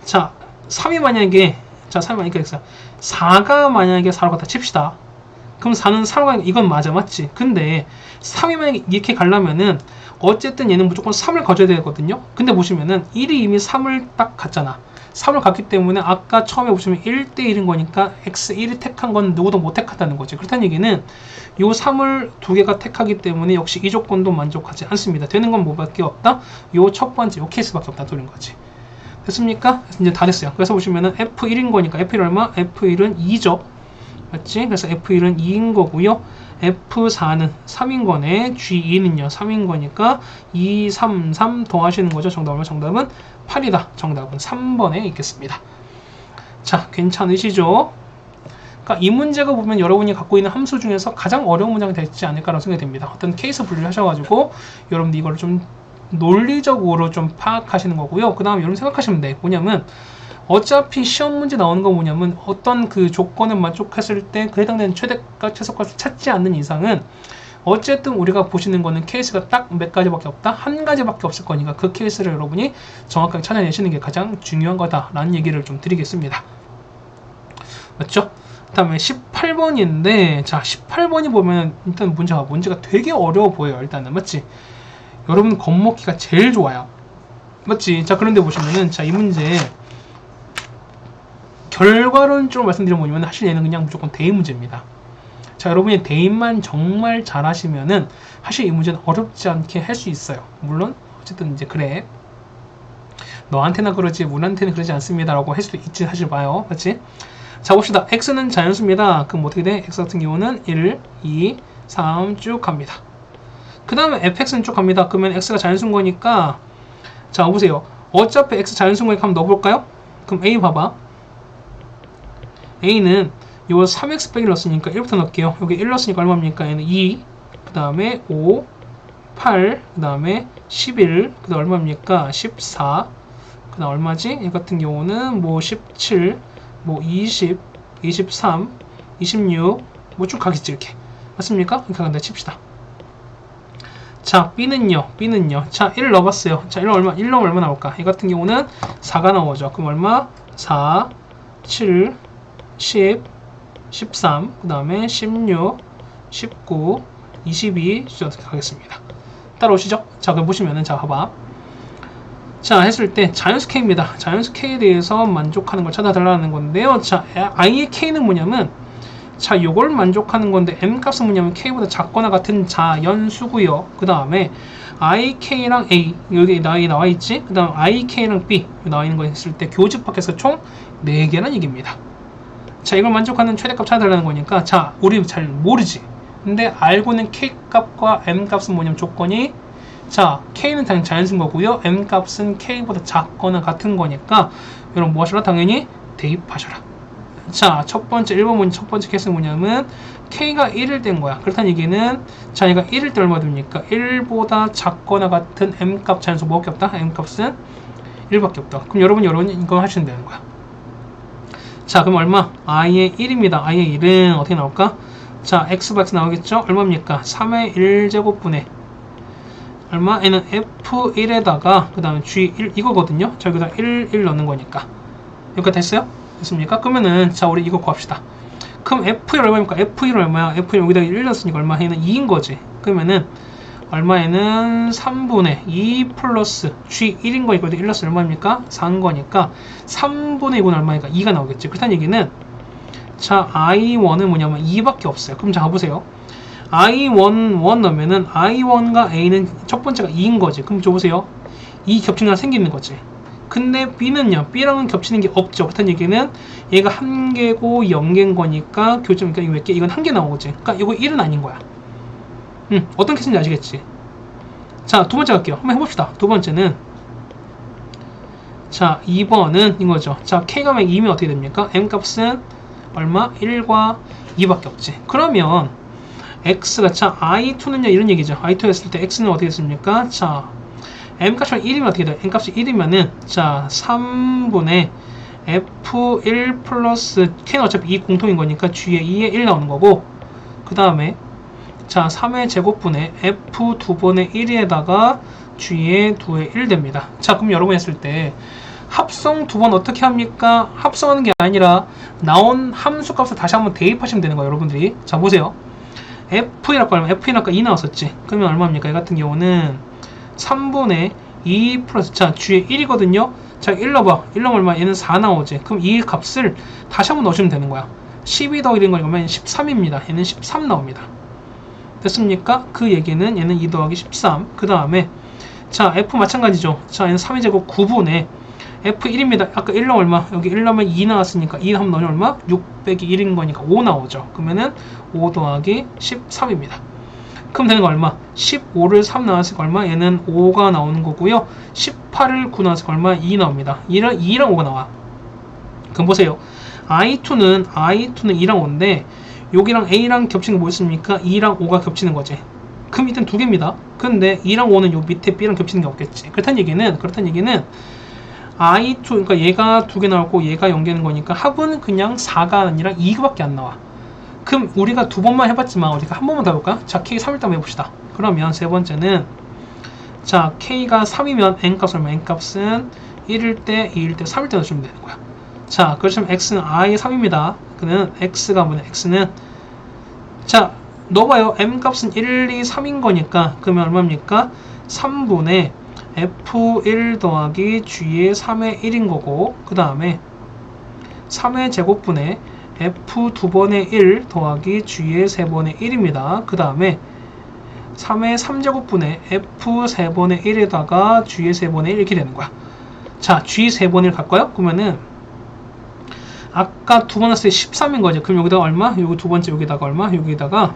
자, 3이 만약에 자, 3이 만약에 있어요. 4가 만약에 4로 갔다 칩시다. 그럼 4는 4로 가니까 이건 맞아, 맞지? 근데 3이 만약에 이렇게 가려면은 어쨌든 얘는 무조건 3을 가져야 되거든요. 근데 보시면은 1이 이미 3을 딱 갔잖아. 3을 갔기 때문에 아까 처음에 보시면 1대1인 거니까 x1이 택한 건 누구도 못 택한다는 거지. 그렇다는 얘기는 요 3을 두 개가 택하기 때문에 역시 이 조건도 만족하지 않습니다. 되는 건 뭐밖에 없다? 요 첫 번째 요 케이스밖에 없다 돌린 거지. 됐습니까? 이제 다 됐어요. 그래서 보시면은 F1인 거니까 F1 얼마? F1은 2죠. 맞지? 그래서 F1은 2인 거고요. F4는 3인 거네. G2는요. 3인 거니까 2, 3, 3 더하시는 거죠. 정답은 8이다. 정답은 3번에 있겠습니다. 자, 괜찮으시죠? 그러니까 이 문제가 보면 여러분이 갖고 있는 함수 중에서 가장 어려운 문장이 되지 않을까라는 생각이 듭니다. 어떤 케이스 분류를 하셔가지고 여러분들 이걸 좀 논리적으로 좀 파악하시는 거고요. 그 다음에 여러분 생각하시면 돼. 뭐냐면 어차피 시험 문제 나오는 거 뭐냐면 어떤 그 조건을 만족했을 때 그 해당되는 최대값, 최소값을 찾지 않는 이상은 어쨌든 우리가 보시는 거는 케이스가 딱 몇 가지밖에 없다? 한 가지밖에 없을 거니까 그 케이스를 여러분이 정확하게 찾아내시는 게 가장 중요한 거다라는 얘기를 좀 드리겠습니다. 맞죠? 그 다음에 18번인데 자 18번이 보면 일단 문제가 되게 어려워 보여요. 일단은 맞지? 여러분 겁먹기가 제일 좋아요. 맞지? 자 그런데 보시면은 자 이 문제 결과론적으로 말씀드리면 사실 얘는 그냥 무조건 대입 문제입니다. 자 여러분이 대입만 정말 잘하시면은 사실 이 문제는 어렵지 않게 할 수 있어요. 물론 어쨌든 이제 그래 너한테나 그러지 문한테는 그러지 않습니다 라고 할 수도 있지 사실 봐요. 맞지? 자 봅시다. x는 자연수입니다. 그럼 어떻게 돼? x 같은 경우는 1, 2, 3 쭉 갑니다. 그 다음에 fx는 쭉 갑니다. 그러면 x가 자연수인 거니까 자 보세요. 어차피 x 자연수인 거니까 한번 넣어볼까요? 그럼 a 봐봐. a는 요 3x 빼기 넣었으니까 1부터 넣을게요. 여기 1 넣었으니까 얼마입니까? 얘는 2, 그 다음에 5, 8, 그 다음에 11, 그 다음 얼마입니까? 14, 그 다음 얼마지? 얘 같은 경우는 뭐 17, 뭐 20, 23, 26, 뭐 쭉 가겠지 이렇게. 맞습니까? 이렇게 간다 칩시다. 자, B는요. 자, 1 넣어봤어요. 자, 1 넣으면 얼마 나올까? 이 같은 경우는 4가 나오죠. 그럼 얼마? 4, 7, 10, 13, 그 다음에 16, 19, 22, 이렇게 가겠습니다. 따라오시죠? 자, 그럼 보시면은, 자, 봐봐. 자, 했을 때 자연수 K입니다. 자연수 K에 대해서 만족하는 걸 찾아달라는 건데요. 자, I의 K는 뭐냐면, 자, 요걸 만족하는 건데, M 값은 뭐냐면 K보다 작거나 같은 자연수고요. 그 다음에 ik랑 a 여기 나와 있지. 그 다음 ik랑 b 나와 있는 거 했을 때 교집 밖에서 총 4개라는 얘기입니다. 자, 이걸 만족하는 최대값 찾아달라는 거니까, 자, 우리 잘 모르지. 근데 알고 있는 k 값과 m 값은 뭐냐면 조건이, 자, k는 당연히 자연수인 거고요. m 값은 k보다 작거나 같은 거니까 여러분 뭐 하셔라? 당연히 대입하셔라. 자, 첫 번째 1번 문제 첫 번째 케이스는 뭐냐면 k가 1일 땐 거야. 그렇다는 얘기는, 자, 얘가 1일 때 얼마 됩니까? 1보다 작거나 같은 m 값 자연수 뭐밖에 없다? m 값은 1밖에 없다. 그럼 여러분이 이거 하시면 되는 거야. 자, 그럼 얼마? i의 1입니다. i의 1은 어떻게 나올까? 자, xx 나오겠죠? 얼마입니까? 3의 1제곱분의 얼마? 얘는 f1에다가 그 다음에 g1 이거거든요. 자, 여기다 1 넣는 거니까. 여기까지 됐어요? 됐습니까? 그러면은, 자, 우리 이거 구합시다. 그럼 f1 얼마입니까? f1 얼마야? f1 여기다 1 넣었으니까 얼마? 얘는 2인 거지. 그러면은 얼마에는 3분의 2 플러스 g1인 거니까 1 넣었으면 얼마입니까? 4인 거니까 3분의 2는 얼마니까? 2가 나오겠지. 그렇다는 얘기는, 자, i1은 뭐냐면 2밖에 없어요. 그럼 자, 가보세요. i1 넣으면은 i1과 a는 첫 번째가 2인 거지. 그럼 저 보세요. 2 겹치는 게 생기는 거지. 근데 b는요, b랑은 겹치는 게 없죠. 그렇다는 얘기는 얘가 1개고 0개인 거니까 교점이니까 이거 몇 개? 이건 1개 나오지. 그러니까 이거 1은 아닌 거야. 어떤 케이스인지 아시겠지? 자, 두 번째 갈게요. 한번 해봅시다. 두 번째는, 자, 2번은 이거죠. 자, k가 2면 어떻게 됩니까? m 값은 얼마? 1과 2밖에 없지. 그러면 x가, 자, i2는요, 이런 얘기죠. i2 했을 때 x는 어떻게 됐습니까? 자, m 값이 1이면 어떻게 돼요? m 값이 1이면은, 자, 3분의 f1 플러스 k는 어차피 2 공통인 거니까 g에 2에 1 나오는 거고, 그 다음에, 자, 3의 제곱분의 f 2번의 1에다가 g에 2의 1 됩니다. 자, 그럼 여러분 했을 때 합성 두 번 어떻게 합니까? 합성하는 게 아니라 나온 함수 값을 다시 한번 대입하시면 되는 거예요, 여러분들이. 자, 보세요. f1아까 얼마? f1 아까 2 나왔었지. 그러면 얼마입니까? 이 같은 경우는 3분의 2 플러스, 자, g에 1이거든요. 자, 1 넣어봐. 1 넣으면 얼마? 얘는 4 나오지. 그럼 이 값을 다시 한번 넣으시면 되는 거야. 12 더하기 된 거니까 13입니다. 얘는 13 나옵니다. 됐습니까? 그 얘기는 얘는 2 더하기 13. 그 다음에, 자, f 마찬가지죠. 자, 얘는 3의 제곱 9분의 f1입니다. 아까 1 넣으면 얼마? 여기 1 넣으면 2 나왔으니까 2 하면 넣으면 얼마? 6 빼기 1인 거니까 5 나오죠. 그러면은 5 더하기 13입니다. 그럼 되는 거 얼마? 15를 3 나왔으니까 얼마? 얘는 5가 나오는 거고요. 18을 9 나왔으니까 얼마? 2 나옵니다. 2랑 5가 나와. 그럼 보세요. i2는 2랑 5인데 여기랑 a랑 겹치는 게 뭐였습니까? 2랑 5가 겹치는 거지. 그럼 일단 두 개입니다. 근데 2랑 5는 요 밑에 b랑 겹치는 게 없겠지. 그렇다는 얘기는 i2, 그러니까 얘가 2개 나오고 얘가 0개는 거니까 합은 그냥 4가 아니라 2밖에 안 나와. 그럼 우리가 두 번만 해봤지만 우리가 한 번만 더 해볼까? 자, k 3일 때 한번 해봅시다. 그러면 세 번째는, 자, k가 3이면 n값은 얼마? n값은 1일 때, 2일 때, 3일 때 넣으시면 되는 거야. 자, 그렇다면 x는 i의 3입니다. 그는 x가 뭐냐? x는, 자, 넣어봐요. m값은 1, 2, 3인 거니까 그러면 얼마입니까? 3분의 f1 더하기 g의 3의 1인 거고, 그 다음에 3의 제곱분의 f 2번의 1 더하기 g의 3번의 1입니다. 그 다음에 3의 3제곱분의 f 3번의 1에다가 g의 3번의 1 이렇게 되는 거야. 자, g 3번의 1 갈까요? 그러면은 아까 두 번 했을 때 13인 거죠. 그럼 여기다가 얼마? 여기 두 번째 여기다가 얼마? 여기다가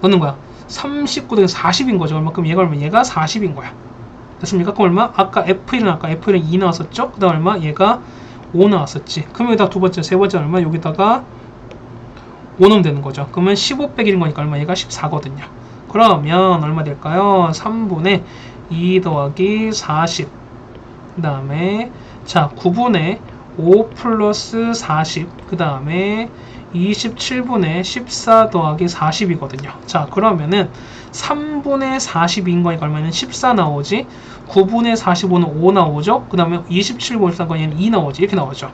넣는 거야. 39 더하기 40인 거죠. 얼마? 그럼 얘가 얼마? 얘가 40인 거야. 됐습니까? 그럼 얼마? 아까 F1은 아까 F1은 2 나왔었죠? 그 다음 얼마? 얘가 5 나왔었지. 그럼 여기다 두 번째, 세 번째 얼마? 여기다가 5 넣으면 되는 거죠. 그러면 15 빼기 1인 거니까 얼마? 얘가 14거든요. 그러면 얼마 될까요? 3분의 2 더하기 40. 그 다음에, 자, 9분의 5 플러스 40. 그 다음에 27분의 14 더하기 40이거든요. 자, 그러면은 3분의 42인 거니까 얼마는 14 나오지. 9분의 45는 5 나오죠. 그 다음에 27분의 14 거니까 2 나오지. 이렇게 나오죠.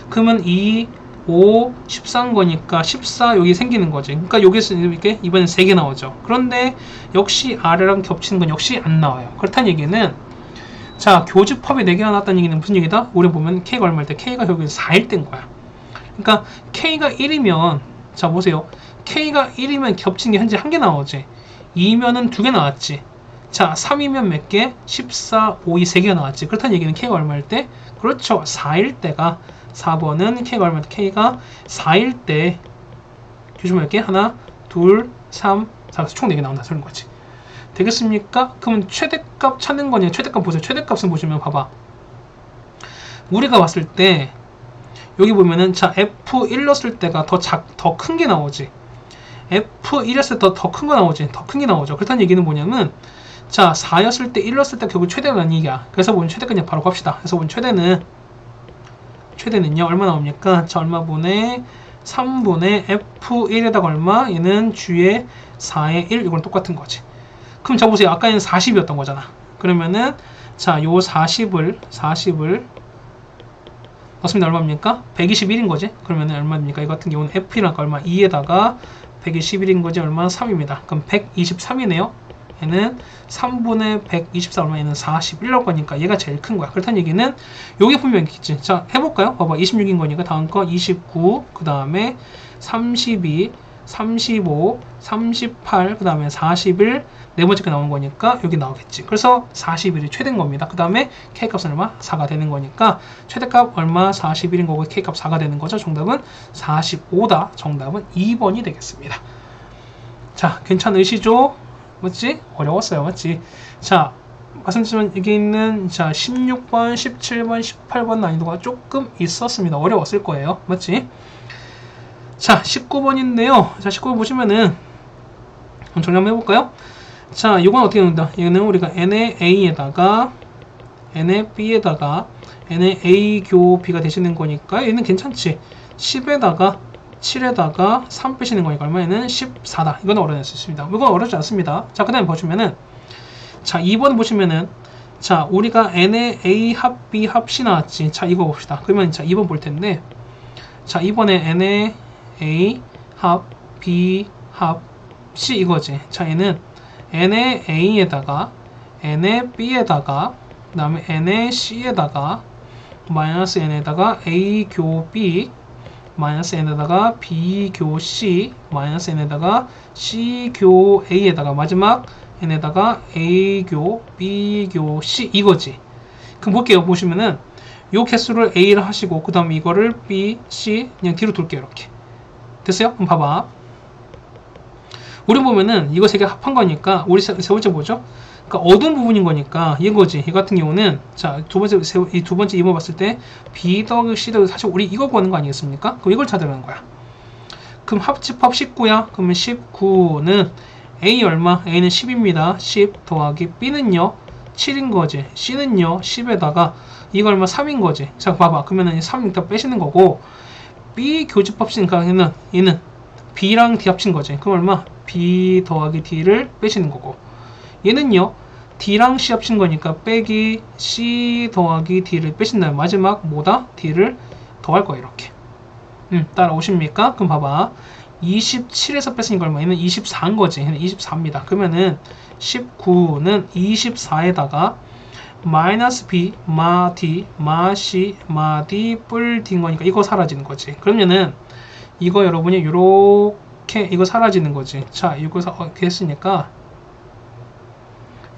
그러면 2, 5, 14인 거니까 14 여기 생기는 거지. 그러니까 여기서 이렇게 이번엔 3개 나오죠. 그런데 역시 아래랑 겹치는 건 역시 안 나와요. 그렇다는 얘기는, 자, 교집합이 4개가 나왔다는 얘기는 무슨 얘기다? 우리 보면 k가 얼마일 때? k가 여기 4일 때인 거야. 그러니까 k가 1이면, 자, 보세요. k가 1이면 겹친 게 현재 1개 나오지. 2면은 2개 나왔지. 자, 3이면 몇 개? 14, 5, 2, 3개가 나왔지. 그렇다는 얘기는 K가 얼마일 때? 그렇죠. 4일 때가 4번은 K가 얼마일 때? K가 4일 때 규준 몇 개? 하나, 둘, 3, 4, 총 4개 나온다. 그런 거지. 되겠습니까? 그러면 최대값 찾는 거냐? 최대값 보세요. 최대값은 보시면 봐봐. 우리가 봤을 때 여기 보면은 자 F1 넣었을 때가 더 큰 게 나오지. F1였을 때 더 큰 거 나오지. 더 큰 게 나오죠. 그렇다는 얘기는 뭐냐면 자 4였을 때 1 넣었을 때 결국 최대가 아니냐. 그래서 보면 최대 그냥 바로 갑시다. 그래서 보면 최대는요 얼마 나옵니까? 자 얼마분의 3분의 F1에다가 얼마? 얘는 G의 4의 1 이건 똑같은 거지. 그럼 자 보세요. 아까 얘는 40이었던 거잖아. 그러면은 자 요 40을 넣습니다. 얼마입니까? 121인 거지. 그러면 얼마입니까? 이 같은 경우는 F라니까 얼마? 2에다가 121인 거지. 얼마? 3입니다. 그럼 123이네요. 얘는 3분의 124 얼마? 얘는 41일 거니까 얘가 제일 큰 거야. 그렇다는 얘기는 요게 분명히 있겠지. 자 해볼까요? 봐봐. 26인 거니까 다음 거 29, 그 다음에 32, 35, 38, 그 다음에 41, 네 번째 게 나온 거니까 여기 나오겠지. 그래서 41이 최대인 겁니다. 그 다음에 K값은 얼마? 4가 되는 거니까 최대값 얼마? 41인 거고 K값 4가 되는 거죠. 정답은 45다. 정답은 2번이 되겠습니다. 자, 괜찮으시죠? 맞지? 어려웠어요. 맞지? 자, 말씀드리면 여기 있는 자 16번, 17번, 18번 난이도가 조금 있었습니다. 어려웠을 거예요. 맞지? 자, 19번인데요. 자, 19번 보시면은 정리 한번 해볼까요? 자, 이건 어떻게 된다? 이거는 우리가 n의 a에다가 n의 b에다가 n의 a 교 b가 되시는 거니까 얘는 괜찮지. 10에다가 7에다가 3 빼시는 거니까 얼마에는 14다. 이건 어려울 수 있습니다. 이건 어렵지 않습니다. 자, 그 다음에 보시면은 자, 2번 보시면은 자, 우리가 n의 a 합 b 합 c 나왔지. 자, 이거 봅시다. 그러면 자, 2번 볼 텐데 자, 이번에 n의 a 합 b 합 c 이거지. 자, 얘는 n의 a에다가 n의 b에다가 그 다음에 n의 c에다가 마이너스 n에다가 a 교 b 마이너스 n에다가 b 교 c 마이너스 n에다가 c 교 a에다가 마지막 n에다가 a 교 b 교 c 이거지. 그럼 볼게요. 보시면은 요 개수를 a를 하시고 그 다음에 이거를 b, c 그냥 뒤로 돌게요. 이렇게 됐어요? 그럼 봐봐. 우리 보면은 이거 세 개 합한 거니까 우리 세 번째 뭐죠? 그러니까 어두운 부분인 거니까 이거지. 이 같은 경우는 자 두 번째 2번 봤을 때 B 더하기 C 더하기 사실 우리 이거 구하는 거 아니겠습니까? 그럼 이걸 찾으라는 거야. 그럼 합집합 19야. 그러면 19는 A 얼마? A는 10입니다. 10 더하기 B는요 7인 거지. C는요 10에다가 이거 얼마? 3인 거지. 자 봐봐. 그러면은 3 일단 빼시는 거고 B 교집합 C니까 얘는 B랑 D 합친 거지. 그럼 얼마? B 더하기 D를 빼시는 거고 얘는요 D랑 C 합친 거니까 빼기 C 더하기 D를 빼신다면 마지막 뭐다? D를 더할 거야 이렇게. 따라오십니까? 그럼 봐봐 27에서 뺐으니까 얼마? 얘는 24인 거지. 얘는 24입니다. 그러면은 19는 24에다가 마이너스 B, 마 D, 마 C, 마 D, 뿔 D인 거니까 이거 사라지는 거지. 그러면은 이거 여러분이 이렇게 이거 사라지는 거지. 자, 이거 됐으니까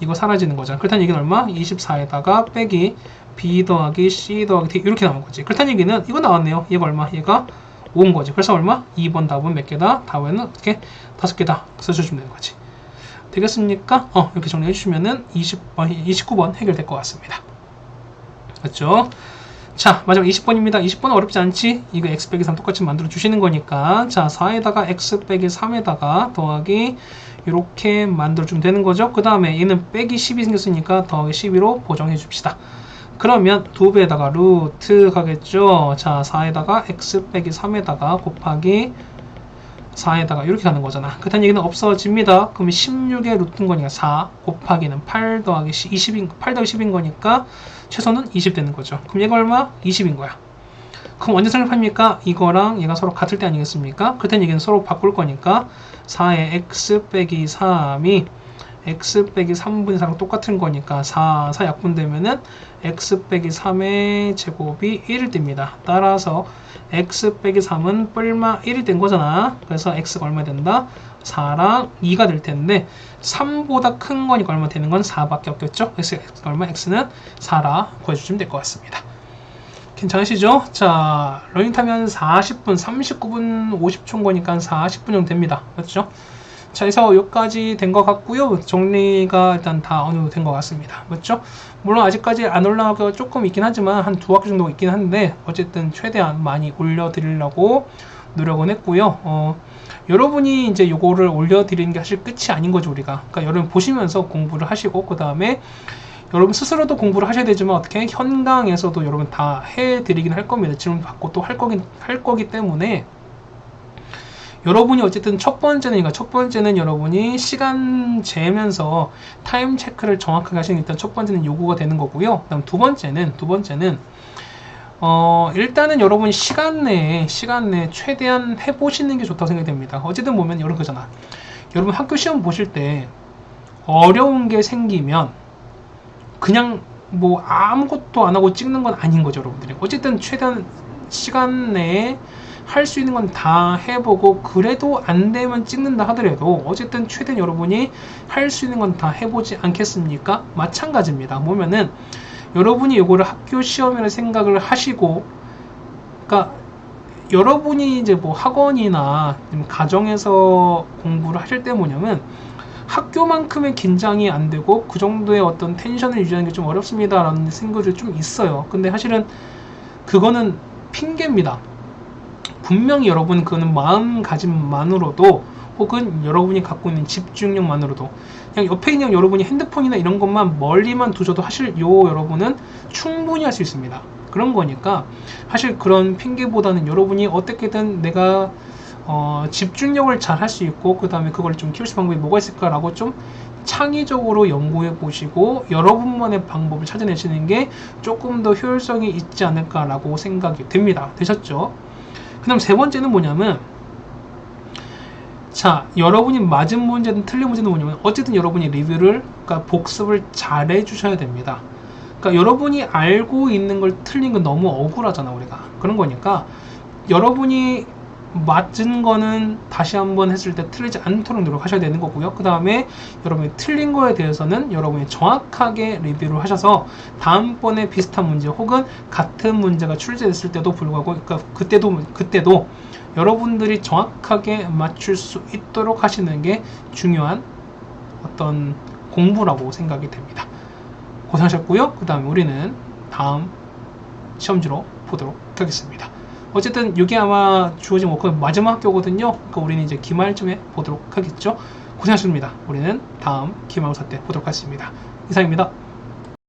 이거 사라지는 거잖아. 그렇다는 얘기는 얼마? 24에다가 빼기 B 더하기 C 더하기 D 이렇게 나온 거지. 그렇다는 얘기는 이거 나왔네요. 얘가 얼마? 얘가 5인 거지. 그래서 얼마? 2번 답은 몇 개다? 답은 어떻게? 5개다. 써주시면 되는 거지. 되겠습니까? 이렇게 정리해 주시면은 29번 해결될 것 같습니다. 맞죠? 자, 마지막 20번입니다. 20번은 어렵지 않지? 이거 x 빼기 3 똑같이 만들어 주시는 거니까 자, 4에다가 x 빼기 3에다가 더하기 이렇게 만들어 주면 되는 거죠. 그 다음에 얘는 빼기 10이 생겼으니까 더하기 12로 보정해 줍시다. 그러면 2배에다가 루트 가겠죠. 자, 4에다가 x 빼기 3에다가 곱하기 4에다가 이렇게 가는 거잖아. 그렇다는 얘기는 없어집니다. 그러면 16의 루트인 거니까 4 곱하기는 8 더하기 8 더하기 10인 거니까 최소는 20 되는 거죠. 그럼 얘가 얼마? 20인 거야. 그럼 언제 생각합니까? 이거랑 얘가 서로 같을 때 아니겠습니까? 그렇다는 얘기는 서로 바꿀 거니까 4의 x 빼기 3이 x 빼기 3분의 4랑 똑같은 거니까 4 약분되면은 x 빼기 3의 제곱이 1일 때입니다. 따라서 x 빼기 3은 뿔마 1이 된 거잖아. 그래서 x가 얼마 된다? 4랑 2가 될 텐데 3보다 큰 거니까 얼마 되는 건 4밖에 없겠죠? x가 얼마? x는 4라 구해주시면 될 것 같습니다. 괜찮으시죠? 자, 러닝타임은 40분, 39분 50초인 거니까 40분 정도 됩니다. 그렇죠? 자, 그래서 여기까지 된 것 같고요. 정리가 일단 다 어느 정도 된 것 같습니다. 맞죠? 물론 아직까지 안 올라가고 조금 있긴 하지만 한 2학기 정도 있긴 한데 어쨌든 최대한 많이 올려드리려고 노력은 했고요. 여러분이 이제 요거를 올려드리는 게 사실 끝이 아닌 거죠, 우리가. 그러니까 여러분 보시면서 공부를 하시고 그 다음에 여러분 스스로도 공부를 하셔야 되지만 어떻게 현강에서도 여러분 다 해드리긴 할 겁니다. 질문 받고 또 할 거기 때문에 여러분이 어쨌든 첫 번째는 여러분이 시간 재면서 타임 체크를 정확하게 하시는 일단 첫 번째는 요구가 되는 거고요. 그다음 두 번째는 일단은 여러분이 시간 내에 최대한 해보시는 게 좋다고 생각이 됩니다. 어쨌든 보면 이런 거잖아. 여러분 학교 시험 보실 때 어려운 게 생기면 그냥 뭐 아무것도 안 하고 찍는 건 아닌 거죠, 여러분들이. 어쨌든 최대한 시간 내에 할 수 있는 건 다 해보고 그래도 안 되면 찍는다 하더라도 어쨌든 최대한 여러분이 할 수 있는 건 다 해보지 않겠습니까? 마찬가지입니다. 보면은 여러분이 이거를 학교 시험이라 생각을 하시고, 그러니까 여러분이 이제 뭐 학원이나 가정에서 공부를 하실 때 뭐냐면 학교만큼의 긴장이 안 되고 그 정도의 어떤 텐션을 유지하는 게 좀 어렵습니다 라는 생각이 좀 있어요. 근데 사실은 그거는 핑계입니다. 분명히 여러분 그거는 마음가짐만으로도 혹은 여러분이 갖고 있는 집중력만으로도 그냥 옆에 있는 여러분이 핸드폰이나 이런 것만 멀리만 두셔도 사실 여러분은 충분히 할 수 있습니다. 그런 거니까 사실 그런 핑계보다는 여러분이 어떻게든 내가 집중력을 잘 할 수 있고 그 다음에 그걸 좀 키울 수 있는 방법이 뭐가 있을까라고 좀 창의적으로 연구해 보시고 여러분만의 방법을 찾아내시는 게 조금 더 효율성이 있지 않을까라고 생각이 됩니다. 되셨죠? 그 다음 세 번째는 뭐냐면 자, 여러분이 맞은 문제든 틀린 문제는 뭐냐면 어쨌든 여러분이 리뷰를 그러니까 복습을 잘 해주셔야 됩니다. 그러니까 여러분이 알고 있는 걸 틀린 건 너무 억울하잖아 우리가. 그런 거니까 여러분이 맞은 거는 다시 한번 했을 때 틀리지 않도록 노력하셔야 되는 거고요. 그 다음에 여러분이 틀린 거에 대해서는 여러분이 정확하게 리뷰를 하셔서 다음번에 비슷한 문제 혹은 같은 문제가 출제됐을 때도 불구하고 그러니까 그때도 여러분들이 정확하게 맞출 수 있도록 하시는 게 중요한 어떤 공부라고 생각이 됩니다. 고생하셨고요. 그 다음에 우리는 다음 시험지로 보도록 하겠습니다. 어쨌든 이게 아마 주어진 워크 마지막 학교거든요. 그러니까 우리는 이제 기말쯤에 보도록 하겠죠. 고생하셨습니다. 우리는 다음 기말고사 때 보도록 하겠습니다. 이상입니다.